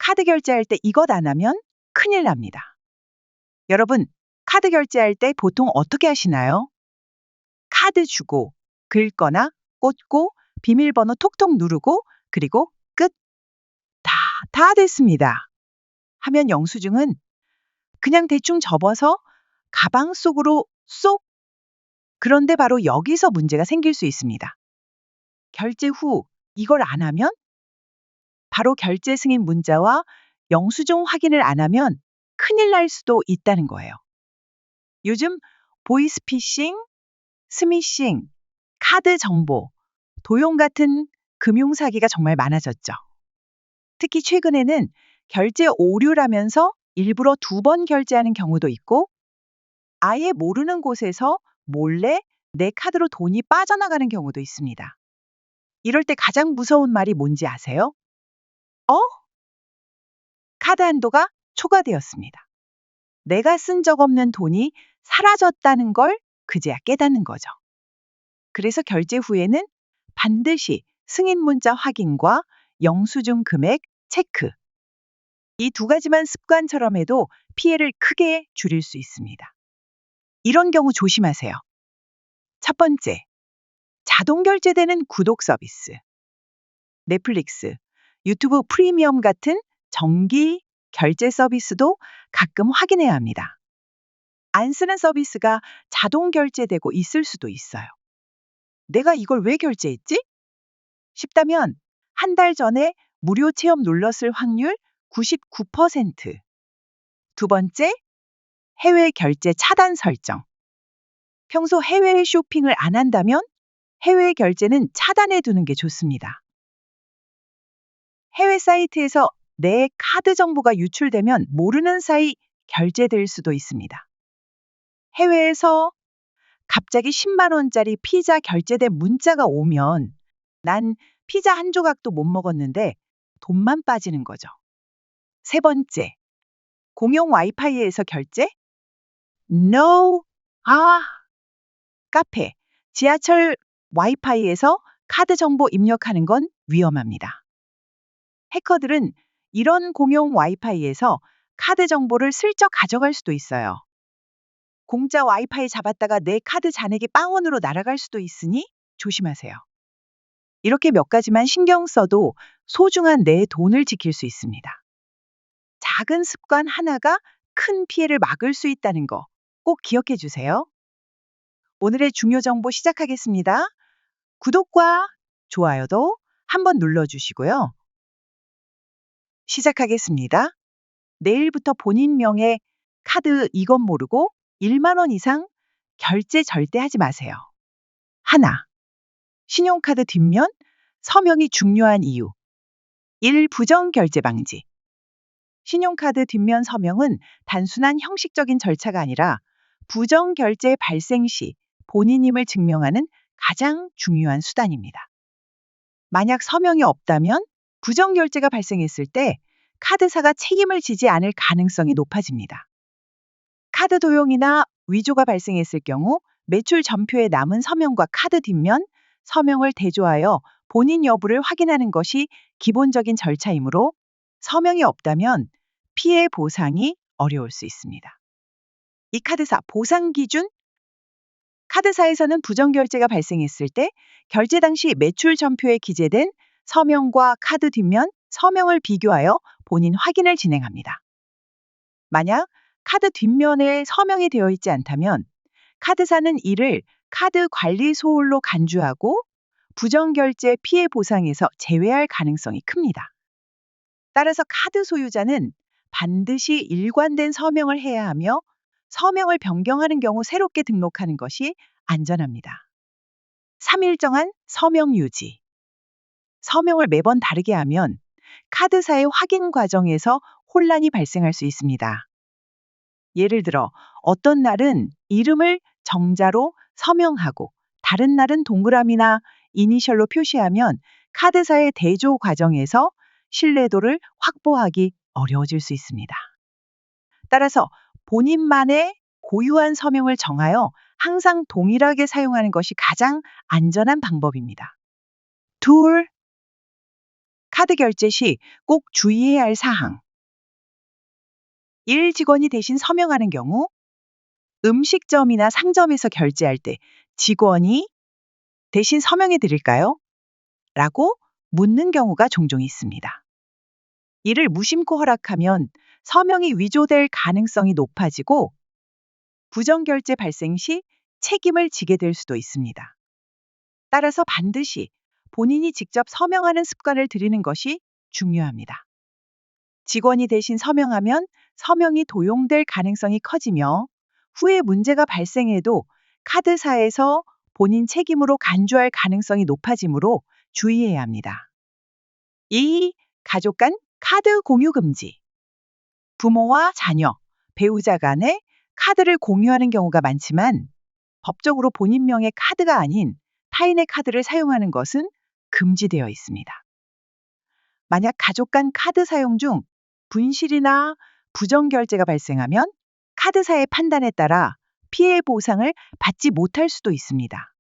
카드 결제할 때 이것 안 하면 큰일 납니다. 여러분, 카드 결제할 때 보통 어떻게 하시나요? 카드 주고, 긁거나 꽂고, 비밀번호 톡톡 누르고, 그리고 끝. 다 됐습니다. 하면 영수증은 그냥 대충 접어서 가방 속으로 쏙. 그런데 바로 여기서 문제가 생길 수 있습니다. 결제 후 이걸 안 하면 바로 결제 승인 문자와 영수증 확인을 안 하면 큰일 날 수도 있다는 거예요. 요즘 보이스피싱, 스미싱, 카드 정보, 도용 같은 금융 사기가 정말 많아졌죠. 특히 최근에는 결제 오류라면서 일부러 2번 결제하는 경우도 있고 아예 모르는 곳에서 몰래 내 카드로 돈이 빠져나가는 경우도 있습니다. 이럴 때 가장 무서운 말이 뭔지 아세요? 어? 카드 한도가 초과되었습니다. 내가 쓴 적 없는 돈이 사라졌다는 걸 그제야 깨닫는 거죠. 그래서 결제 후에는 반드시 승인 문자 확인과 영수증 금액 체크. 이 2가지만 습관처럼 해도 피해를 크게 줄일 수 있습니다. 이런 경우 조심하세요. 첫 번째, 자동 결제되는 구독 서비스. 넷플릭스, 유튜브 프리미엄 같은 정기 결제 서비스도 가끔 확인해야 합니다. 안 쓰는 서비스가 자동 결제되고 있을 수도 있어요. 내가 이걸 왜 결제했지? 싶다면 한 달 전에 무료 체험 눌렀을 확률 99%. 두 번째, 해외 결제 차단 설정. 평소 해외 쇼핑을 안 한다면 해외 결제는 차단해 두는 게 좋습니다. 해외 사이트에서 내 카드 정보가 유출되면 모르는 사이 결제될 수도 있습니다. 해외에서 갑자기 10만 원짜리 피자 결제된 문자가 오면 난 피자 한 조각도 못 먹었는데 돈만 빠지는 거죠. 세 번째, 공용 와이파이에서 결제? No. 카페, 지하철 와이파이에서 카드 정보 입력하는 건 위험합니다. 해커들은 이런 공용 와이파이에서 카드 정보를 슬쩍 가져갈 수도 있어요. 공짜 와이파이 잡았다가 내 카드 잔액이 빵원으로 날아갈 수도 있으니 조심하세요. 이렇게 몇 가지만 신경 써도 소중한 내 돈을 지킬 수 있습니다. 작은 습관 하나가 큰 피해를 막을 수 있다는 거 꼭 기억해 주세요. 오늘의 중요 정보 시작하겠습니다. 구독과 좋아요도 한번 눌러주시고요. 시작하겠습니다. 내일부터 본인 명의 카드 이건 모르고 1만 원 이상 결제 절대 하지 마세요. 하나, 신용카드 뒷면 서명이 중요한 이유. 1. 부정 결제 방지. 신용카드 뒷면 서명은 단순한 형식적인 절차가 아니라 부정 결제 발생 시 본인임을 증명하는 가장 중요한 수단입니다. 만약 서명이 없다면 부정 결제가 발생했을 때 카드사가 책임을 지지 않을 가능성이 높아집니다. 카드 도용이나 위조가 발생했을 경우 매출 전표에 남은 서명과 카드 뒷면 서명을 대조하여 본인 여부를 확인하는 것이 기본적인 절차이므로 서명이 없다면 피해 보상이 어려울 수 있습니다. 이 카드사 보상 기준. 카드사에서는 부정 결제가 발생했을 때 결제 당시 매출 전표에 기재된 서명과 카드 뒷면 서명을 비교하여 본인 확인을 진행합니다. 만약 카드 뒷면에 서명이 되어 있지 않다면 카드사는 이를 카드 관리 소홀로 간주하고 부정 결제 피해 보상에서 제외할 가능성이 큽니다. 따라서 카드 소유자는 반드시 일관된 서명을 해야 하며 서명을 변경하는 경우 새롭게 등록하는 것이 안전합니다. 3일정한 서명 유지. 서명을 매번 다르게 하면 카드사의 확인 과정에서 혼란이 발생할 수 있습니다. 예를 들어 어떤 날은 이름을 정자로 서명하고 다른 날은 동그라미나 이니셜로 표시하면 카드사의 대조 과정에서 신뢰도를 확보하기 어려워질 수 있습니다. 따라서 본인만의 고유한 서명을 정하여 항상 동일하게 사용하는 것이 가장 안전한 방법입니다. 둘, 카드 결제 시 꼭 주의해야 할 사항. 1. 직원이 대신 서명하는 경우, 음식점이나 상점에서 결제할 때 직원이 대신 서명해 드릴까요? 라고 묻는 경우가 종종 있습니다. 이를 무심코 허락하면 서명이 위조될 가능성이 높아지고 부정결제 발생 시 책임을 지게 될 수도 있습니다. 따라서 반드시 본인이 직접 서명하는 습관을 들이는 것이 중요합니다. 직원이 대신 서명하면 서명이 도용될 가능성이 커지며 후에 문제가 발생해도 카드사에서 본인 책임으로 간주할 가능성이 높아지므로 주의해야 합니다. 2. 가족 간 카드 공유 금지. 부모와 자녀, 배우자 간에 카드를 공유하는 경우가 많지만 법적으로 본인 명의 카드가 아닌 타인의 카드를 사용하는 것은 금지되어 있습니다. 만약 가족 간 카드 사용 중 분실이나 부정결제가 발생하면 카드사의 판단에 따라 피해 보상을 받지 못할 수도 있습니다.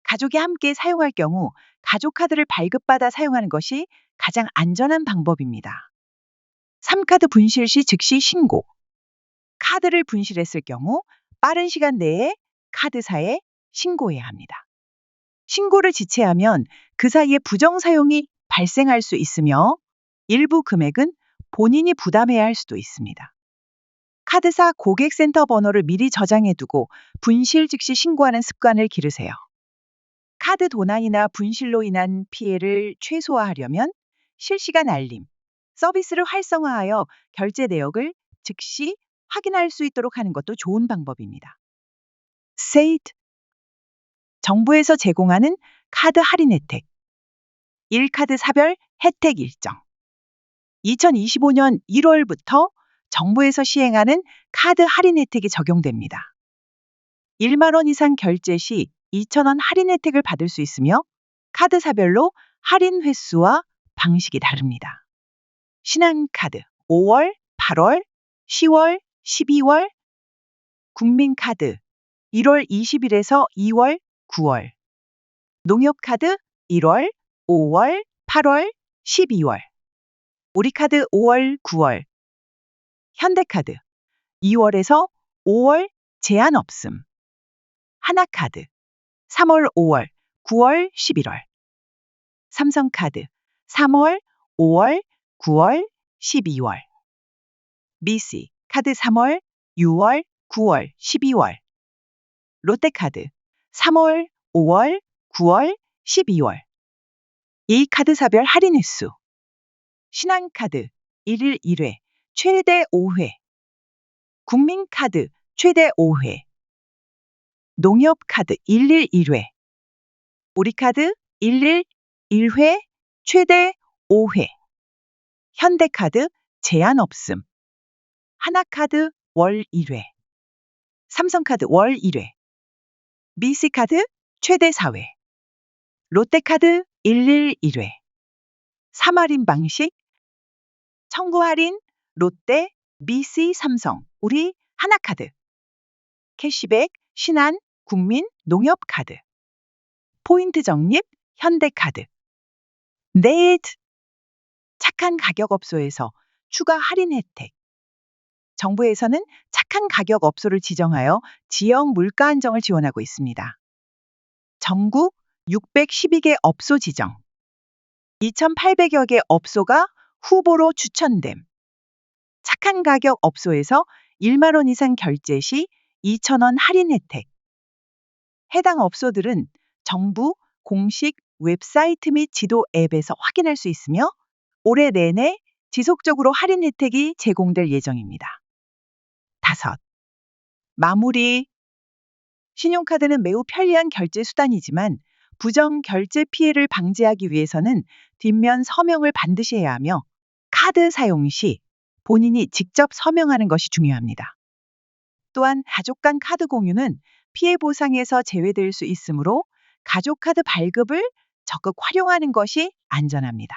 가족이 함께 사용할 경우 가족 카드를 발급받아 사용하는 것이 가장 안전한 방법입니다. 3. 카드 분실 시 즉시 신고. 카드를 분실했을 경우 빠른 시간 내에 카드사에 신고해야 합니다. 신고를 지체하면 그 사이에 부정 사용이 발생할 수 있으며 일부 금액은 본인이 부담해야 할 수도 있습니다. 카드사 고객센터 번호를 미리 저장해 두고 분실 즉시 신고하는 습관을 기르세요. 카드 도난이나 분실로 인한 피해를 최소화하려면 실시간 알림, 서비스를 활성화하여 결제 내역을 즉시 확인할 수 있도록 하는 것도 좋은 방법입니다. 세이트. 정부에서 제공하는 카드 할인 혜택. 1카드 사별 혜택 일정. 2025년 1월부터 정부에서 시행하는 카드 할인 혜택이 적용됩니다. 1만 원 이상 결제 시 2,000원 할인 혜택을 받을 수 있으며 카드사별로 할인 횟수와 방식이 다릅니다. 신한카드 5월, 8월, 10월, 12월, 국민카드 1월 20일에서 2월, 9월, 농협카드 1월, 5월, 8월, 12월, 우리카드 5월, 9월, 현대카드 2월에서 5월 제한 없음, 하나카드 3월, 5월, 9월, 11월, 삼성카드 3월, 5월, 9월, 12월, BC 카드 3월, 6월, 9월, 12월, 롯데카드 3월, 5월, 9월, 12월. 이 카드사별 할인 횟수. 신한카드 1일 1회, 최대 5회. 국민카드 최대 5회. 농협카드 1일 1회. 우리카드 1일 1회, 최대 5회. 현대카드 제한 없음. 하나카드 월 1회. 삼성카드 월 1회. BC카드 최대 4회. 롯데카드 1일 1회. 3할인 방식. 청구 할인 롯데, BC, 삼성, 우리, 하나카드. 캐시백 신한, 국민, 농협카드. 포인트 적립 현대카드. 네이트. 착한 가격 업소에서 추가 할인 혜택. 정부에서는 착한 가격 업소를 지정하여 지역 물가 안정을 지원하고 있습니다. 전국 612개 업소 지정. 2,800여 개 업소가 후보로 추천됨. 착한 가격 업소에서 1만 원 이상 결제 시 2,000원 할인 혜택. 해당 업소들은 정부 공식 웹사이트 및 지도 앱에서 확인할 수 있으며 올해 내내 지속적으로 할인 혜택이 제공될 예정입니다. 5. 마무리. 신용카드는 매우 편리한 결제 수단이지만 부정 결제 피해를 방지하기 위해서는 뒷면 서명을 반드시 해야 하며 카드 사용 시 본인이 직접 서명하는 것이 중요합니다. 또한 가족 간 카드 공유는 피해 보상에서 제외될 수 있으므로 가족 카드 발급을 적극 활용하는 것이 안전합니다.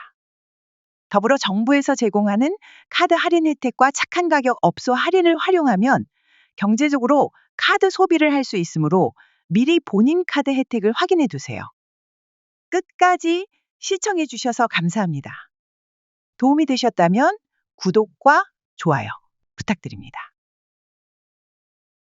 더불어 정부에서 제공하는 카드 할인 혜택과 착한 가격 업소 할인을 활용하면 경제적으로 카드 소비를 할 수 있으므로 미리 본인 카드 혜택을 확인해 두세요. 끝까지 시청해 주셔서 감사합니다. 도움이 되셨다면 구독과 좋아요 부탁드립니다.